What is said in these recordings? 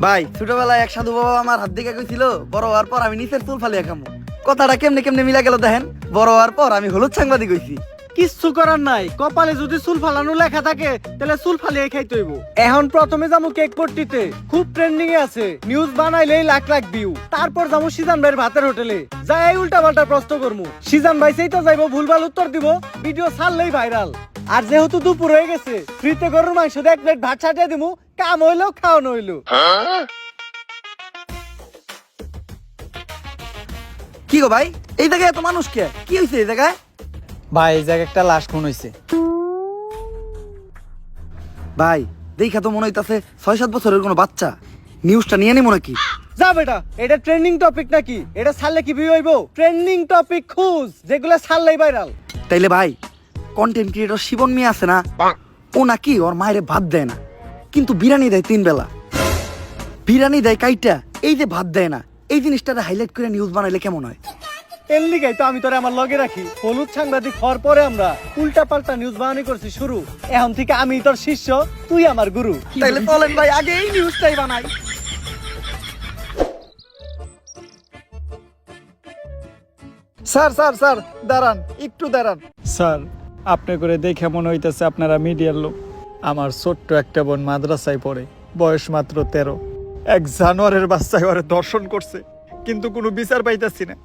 ভাই ছোটবেলায় এক সাধু বাবা আমার হাত দিকে কইছিল বড় হওয়ার পর আমি নিচের চুল ফালিয়া খামু। কথাটা কেমনে কেমনে মিলা গেল দেখেন। বড় হওয়ার পর আমি হলুদ সাংবাদিক হইছি। কিচ্ছু করার নাই, কপালে যদি চুল ফালানো লেখা থাকে তাহলে চুল ফালিয়ে খাইতে হইব। এখন প্রথমে যাবো কেক পট্টিতে, খুব ট্রেন্ডিং এ আছে, নিউজ বানাইলেই লাখ লাখ ভিউ। তারপর যাবো সিজান ভাইয়ের ভাতের হোটেলে, যাই উল্টা পাল্টা প্রশ্ন করবো, সিজান ভাই সেই তো যাইবো ভুলভাল উত্তর দিব, ভিডিও ছাড়লেই ভাইরাল। আর যেহেতু দুপুর হয়ে গেছে, ফ্রিতে গরুর মাংস দিয়ে 1 প্লেট ভাত ছাটিয়ে দিমু, কাম হইলো খাওয়ানো হইলো। কি গো ভাই, এই জায়গায় এত মানুষ কে? কি হইছে এই জায়গায়? ভাই এই জায়গায় একটা লাশ খুন হইছে। ভাই দেখা তো মনে হইতাছে 6-7 বছরের কোনো বাচ্চা। নিউজটা নিয়ে নিব নাকি? যা বেটা, এটা ট্রেন্ডিং টপিক নাকি? এটা ছাড়লে কি ভিউ হইব? ট্রেন্ডিং টপিক খুঁজ, যেগুলো ছাড়লেই ভাইরাল। তাইলে ভাই কন্টেন্ট ক্রিয়েটর শিবন মিয়া আছে না, ও নাকি ওর মায়েরে ভাত দেয় না, কিন্তু বিরিয়ানি দেয় 3 বেলা। বিরিয়ানি দেয় কাইটা, এই যে ভাত দেয় না, এই জিনিসটারে হাইলাইট করে নিউজ বানাইলে কেমন হয়? এর লিগাই তো আমি তোরে আমার লগে রাখি। হলুদ সাংবাদিক হওয়ার পরে আমরা উল্টা পাল্টা নিউজ বানানি করছি শুরু। এখন থেকে আমি তোর শিষ্য, তুই আমার গুরু। তাইলে চলেন ভাই আগে এই নিউজটাই বানাই। স্যার স্যার স্যার দাঁড়ান, একটু দাঁড়ান। স্যার, আপনি করে দেখে মনে হইতেছে আপনারা মিডিয়ার লোক। আমার ছোট্ট একটা বোন মাদ্রাসায় পড়ে, বয়স মাত্র 13। এক জানোয়ারের বাচ্চায় ওরে দর্শন করছে, কিন্তু কোনো বিচার পাইতাছি না।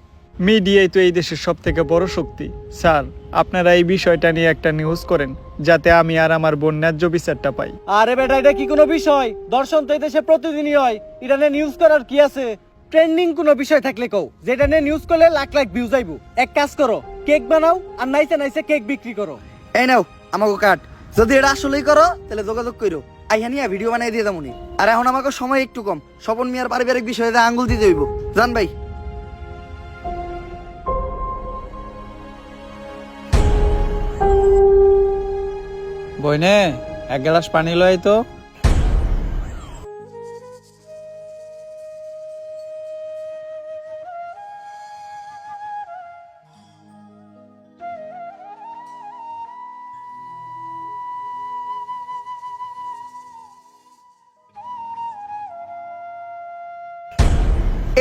মিডিয়াই তো এই দেশের সব থেকে বড় শক্তি। স্যার, আপনারা এই বিষয়টা নিয়ে একটা নিউজ করেন, যাতে আমি আর আমার বোন ন্যায্য বিচারটা পাই। আরে বেটা, এটা কি কোনো বিষয়? দর্শন তো এই দেশে প্রতিদিনই হয়, এটা নিয়ে নিউজ করার কি আছে? ট্রেন্ডিং কোনো বিষয় থাকলে কও, যেটা নিয়ে নিউজ করলে লাখ লাখ ভিউজ আইবো। এক কাজ করো, কেক বানাও আর নাইসে নাইসে কেক বিক্রি করো। এই নাও আমাকে কাট। যদি এটা আসলেই করো তাহলে যোগাযোগ করো, আইহা নিয়ে ভিডিও বানাই দিয়ে যাবনি। আর এখন আমাকে সময় একটু কম, স্বপন মিয়ার পারিবারিক বিষয়ে আঙ্গুল দিতে হইব। জান ভাই বইনে এক গ্লাস পানি লয় তো।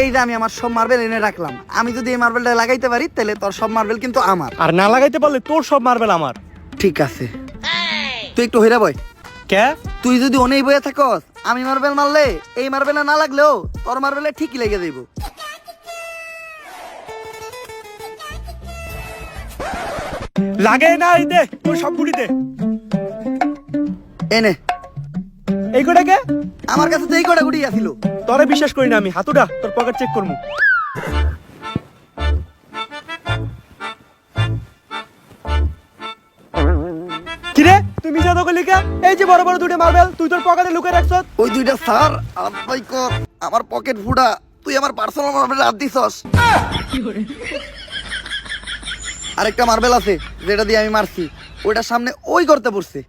এই যে আমি আমার সব মার্বেল এনে রাখলাম, আমি যদি এই মার্বেলটা লাগাইতে পারি তাহলে তোর সব মার্বেল কিন্তু আমার। আর না লাগাইতে পারলে তোর সব মার্বেল আমার। ঠিক আছে, তুই একটু হইরা বয়। কে? তুই যদি অনেই বয়ে থাকস, আমি মার্বেল মারলে এই মার্বেলে না লাগলেও তোর মার্বেলে ঠিকই লেগে যাইব। লাগে না, এই দে তোর সব গুড়ি দে। এনে এই গোটাকে আমার কাছে তো এই কটা গুটি আছিল। তোরে বিশ্বাস করি না আমি। হাতুড়া, তোর পকেট চেক করমু। কিরে তুই মিছা তো কইলি কে? এই যে বড় বড় দুটো মার্বেল তুই তোর পকেটে লুকিয়ে রাখছস। ওই দুইটা স্যার আলাই কর, আমার পকেট ফুটা, তুই আমার পার্সোনাল মার্বেল হাত দিছস। আরেকটা মার্বেল আছে যেটা দিয়ে আমি মারছি, ওইটার সামনে ওই করতে পড়ছে।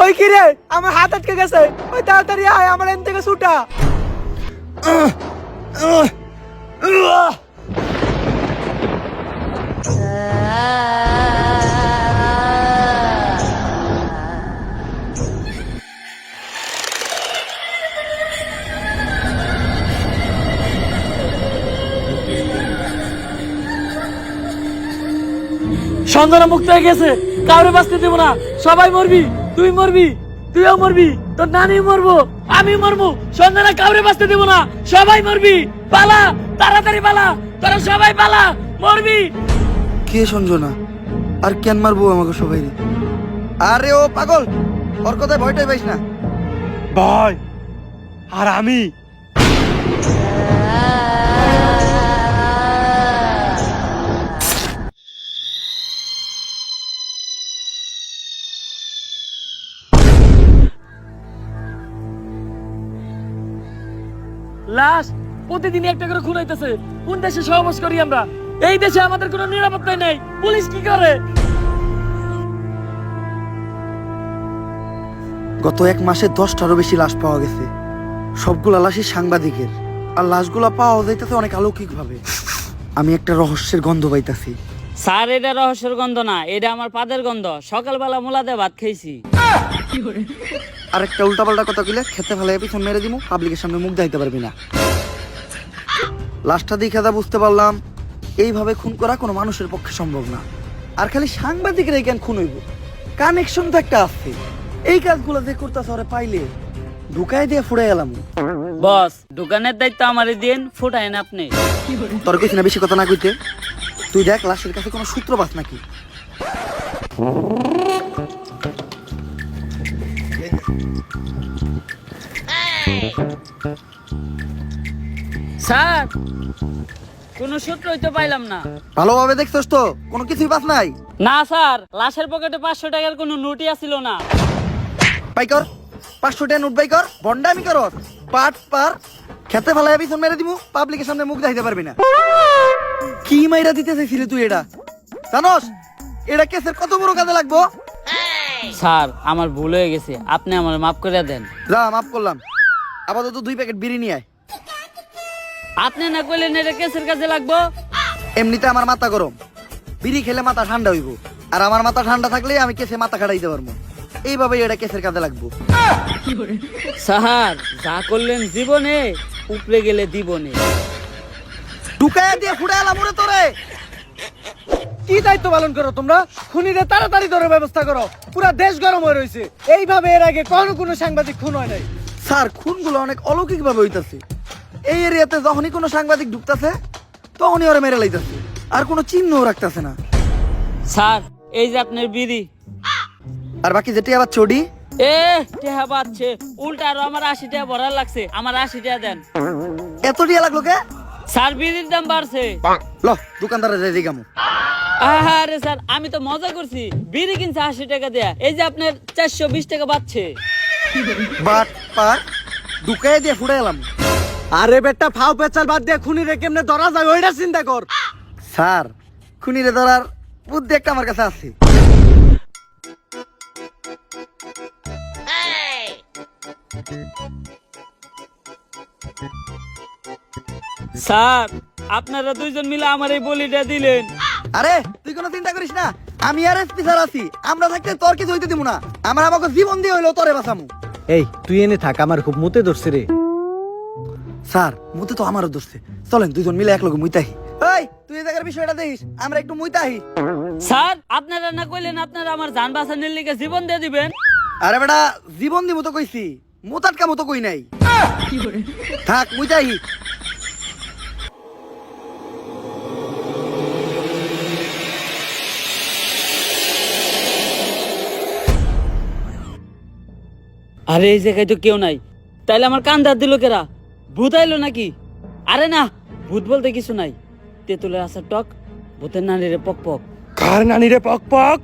ওই কিরে, আমার হাত আটকে গেছে, ওই তাড়াতাড়ি আয়, আমার এন থেকে ছুটা। সঞ্জনা মুক্ত হয়ে গেছে, কাউরে বাঁচতে দেবো না, সবাই মরবি, তুই মরবি, তুইও মরবি, তোর নানি মরবো, আমি মরবো, সঞ্জনা কাউরে বাঁচতে দেবো না, সবাই মরবি, পালা, তাড়াতাড়ি পালা, তোরা সবাই পালা, মরবি। কে সঞ্জনা? আর কেন মারবো আমাকে সবাই? আরে ও পাগল, ওর কথায় ভয়টাই পাইস না। ভাই আর আমি লাশ প্রতিদিনই একটা করে খুন হইতেছে। কোন দেশে সহবাস করি আমরা? এই দেশে আমাদের কোনো নিরাপত্তাই নেই, পুলিশ কি করে? গত 1 মাসে 10টারও বেশি লাশ পাওয়া গেছে। সবগুলা লাশই সাংবাদিকের, আর লাশগুলা পাওয়া যাইতেছে অনেক অলৌকিক ভাবে। আমি একটা রহস্যের গন্ধ পাইতাছি। স্যার এটা রহস্যের গন্ধ না, এটা আমার পাদের গন্ধ। সকালবেলা মুলাদে ভাত খাইছি। আর একটা উল্টাপাল্টা কথা কইলে খেতে ফেলে পিছন মেরে দিমু, পাবলিকের সামনে মুখ দেখাইতে পারবি না। লাশটা দেখে যা বুঝতে পারলাম, এইভাবে খুন করা কোনো মানুষের পক্ষে সম্ভব না। আর খালি সাংবাদিকরাই কেন খুন হইব? কানেকশন তো একটা আছে। এই কাজগুলো যে করতেছে ওরে পাইলে ঢুকাই দিয়ে ফুড়ে এলাম। বস, দোকানের দায়িত্ব আমারই দিন, ফুটাইন আপনি। তোর কইছি না বেশি কথা না কইতে। তুই দেখ লাশের কাছে কোনো সূত্র পাস নাকি। স্যার, কোনো সূত্রই তো পাইলাম না। ভালোভাবে দেখছস তো? কোনো কিছুই পাস নাই? না স্যার, লাশের পকেটে 500 টাকার কোনো নোটই আসিল না। বাই কর 500 টাকা নোট বাই কর। বন্ডামি কর পাট পার খেতে ফেলায় পিছন মেরে দিমু, পাবলিকের সামনে মুখ দেখাইতে পারবি না। কি মাইরা দিতে চাইছিলি তুই? এটা জানোস এটা কেসের কত বড় কাজে লাগবো? স্যার, আমার ভুল হয়ে গেছে, আপনি আমার মাফ করে দেন। যা মাফ করলাম। আপাতত 2 প্যাকেট বিড়ি নিয়ে আয়। আপনি না কইলেন এটা কেসের কাজে লাগবো। এমনিতে আমার মাথা গরম, বিড়ি খেলে মাথা ঠান্ডা হইব। আর আমার মাথা ঠান্ডা থাকলে আমি কেসে মাথা খাটাইতে পারবো। এইভাবেই এটা কেসের কাজে লাগবো। স্যার, যা করলেন জীবনে, উপরে গেলে দিবনে। ঢুকাইয়া দিয়ে ফুড়ে এলাম ওরে তোরে। কি দায়িত্ব পালন করো তোমরা? খুনিরে তাড়াতাড়ি ধরে ব্যবস্থা করো, পুরা দেশ গরম হয়ে রয়েছে। এইভাবে এর আগে কোনো সাংবাদিক খুন হয় নাই। স্যার, খুনগুলো অনেক অলৌকিক ভাবে হইতাছে। এই এরিয়াতে যখনই কোনো সাংবাদিক ঢুকতাছে তখনই ওরা মেরে লাইতাছে, আর কোনো চিহ্নও রাখতাছে না। স্যার, এই যে আপনার বিড়ি। আর বাকি যেটি আবার চডি টেহা পাচ্ছে উল্টা, আরো আমার 80 টাকা ভরার লাগছে। আমার 80 টাকা দেন। এত টিয়া লাগলো কে? স্যার, বিড়ির দাম বাড়ছে। ল দোকানদারে যাই দিগামু। আরে স্যার, আমি তো মজা করছি। বিড়ি কিনছে 80 টাকা দেয়া, এই যে আপনার 420 টাকা পাচ্ছে। বাট পার ঢুকাইয়া দিয়ে ফুড়ে এলাম। আরে বেটা, ফাও পেচাল বাদ দিয়ে খুনিরে কেমনে ধরা যায় ওইটা চিন্তা কর। স্যার, খুনিরে ধরার বুদ্ধি একটা আমার কাছে আছে। স্যার, আপনারা দুইজন মিলে আমার এই বলিটা দিলেন। আরে তুই কোনো চিন্তা করিস না, আমি আর এসপি স্যার আছি। আমরা থাকতে তোর কিছু হইতে দিব না। আমার আমাকে জীবন দিয়ে হইলো তোরে বাঁচামু। এই তুই এনে থাক, আমার খুব মুতে ধরছে রে। স্যার, মুতে তো আমারও ধরছে। চলেন দুইজন মিলে এক লগে মুইতাহি। এই তুই এই জায়গার বিষয়টা দেখিস, আমরা একটু মুইতাহি। স্যার, আপনারা না কইলেন আপনারা আমার জান বাঁচানোর লিগে জীবন দিয়ে দিবেন? আরে বেটা, জীবন দিব তো কইছি, মোতাটকা মতো কই নাই। থাক মুইতাহি। আরে এই জায়গায় তো কেউ নাই, তাইলে আমার কান ধার দিল কেরা? ভূত আইলো নাকি? আরে না, ভূত বলতে কিছু নাই। তেঁতুলের আসার টক, ভূতের নানিরে পক পক। কার নানি রে পক পক?